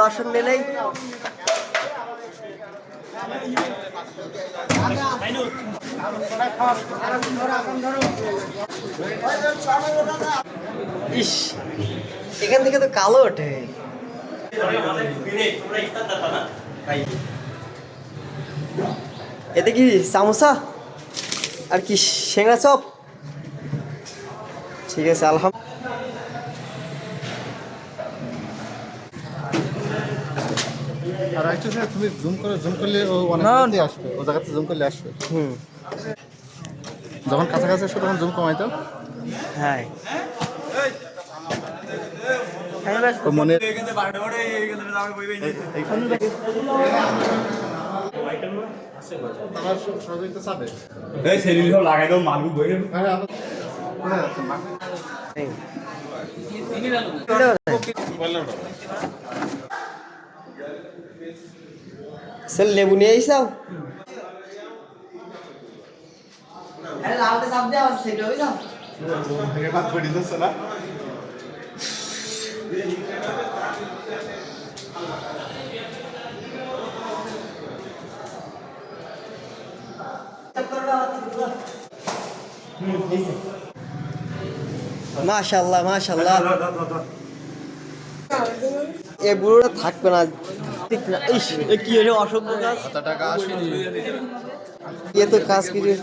দর্শন নিলেই ইস, এখান থেকে তো কালো ওঠে। এতে কি সামোসা আর কি সিঙ্গাড়া চপ? ঠিক আছে, আলহামদুলিল্লাহ। আর একটা তুমি জুম করলে ও অনেক আসবে, ও জায়গাতে জুম করলে আসবে। যখন কাছাকাছি আসবে তখন জুম কমাইতো। হ্যাঁ, মনে লাগাই দাও মালু বই স্যার লেবু নিয়ে এসেও মাশাআল্লাহ মাশাআল্লাহ। এ বুড়োটা থাকবে না। কি হলো অসভ্য কাজ? টাকা আসেনি এ তো কাজ কি রে?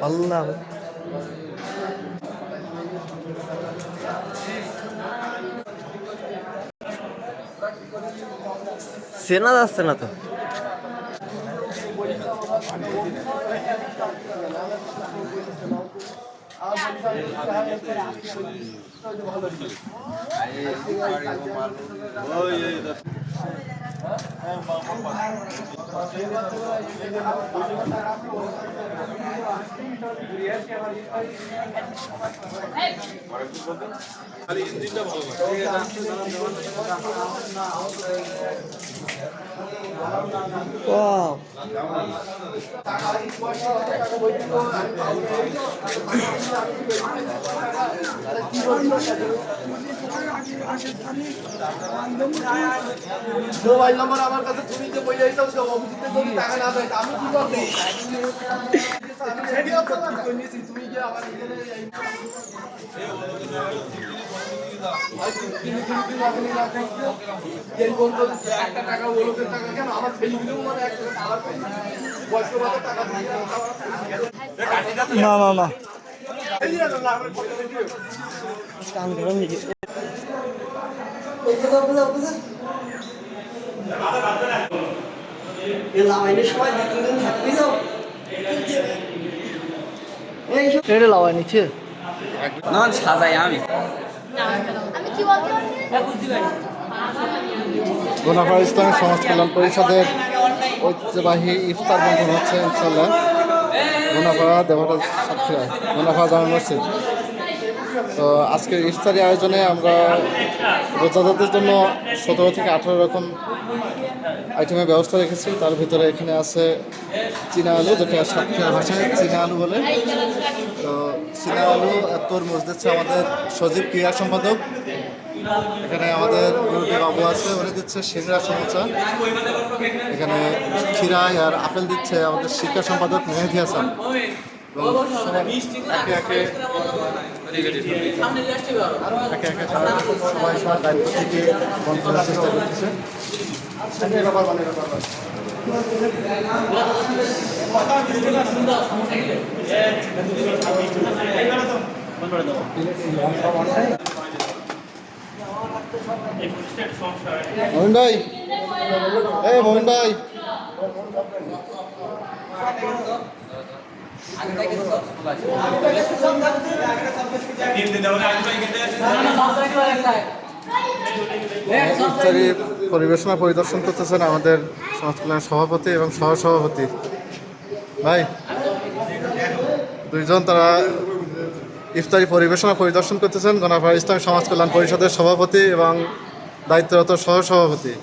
আল্লাহ, চেনা যাচ্ছে না তো। Wow. মোবাইল নম্বর আমার কাছে তুমি যে বই যাইছো সব অভিযুক্ত যদি টাকা না দেয় আমি কি করব? আমি রেডি আছি তুমি যে আমার এখানে এই বন্ধু একটা টাকা ওলোকের টাকা কেন আমার ছেলেগুলো মানে একটা টাকা বয়স্ক ভাতা টাকা না না না, এই যে না আমরা কথা বলি কান গরম হয়ে গেছে। লাগাই নিচ্ছে না সাজাই আমি গোনাফা ইসলামী সমাজ কল্যাণ পরিষদের ঐতিহ্যবাহী ইফতার বন্ধন হচ্ছে ইনশাল্লাহ গোনাফা দেবহাটা সাতক্ষীরা গোনাফা জামে মসজিদ। তো আজকের ইফতারি আয়োজনে আমরা রোজাদারদের জন্য 17 থেকে 18 রকম আইটেমের ব্যবস্থা রেখেছি। তার ভিতরে এখানে আছে চীনা আলু, যেটা সাতক্ষীরা ভাষায় চীনা আলু বলে। তো চীনা আলু তরমুজ দিচ্ছে আমাদের সজীব ক্রীড়া সম্পাদক। এখানে আমাদের রুটি বাবু আছে, উনি দিচ্ছে সিংড়া সমোসা। এখানে খিরাই আর আপেল দিচ্ছে আমাদের শিক্ষা সম্পাদক মেহেদি হাসান। একে একে সবাই সবার দায়িত্ব থেকে বন্ধনের চেষ্টা করতেছে। মোহন ভাই, এই মোহন ভাই, ইফতারি পরিবেশনা পরিদর্শন করতেছেন আমাদের সমাজ কল্যাণ সভাপতি এবং সহসভাপতি ভাই দুইজন। তারা ইফতারি পরিবেশনা পরিদর্শন করতেছেন গোনাফা ইসলামী সমাজ কল্যাণ পরিষদের সভাপতি এবং দায়িত্বরত সহসভাপতি।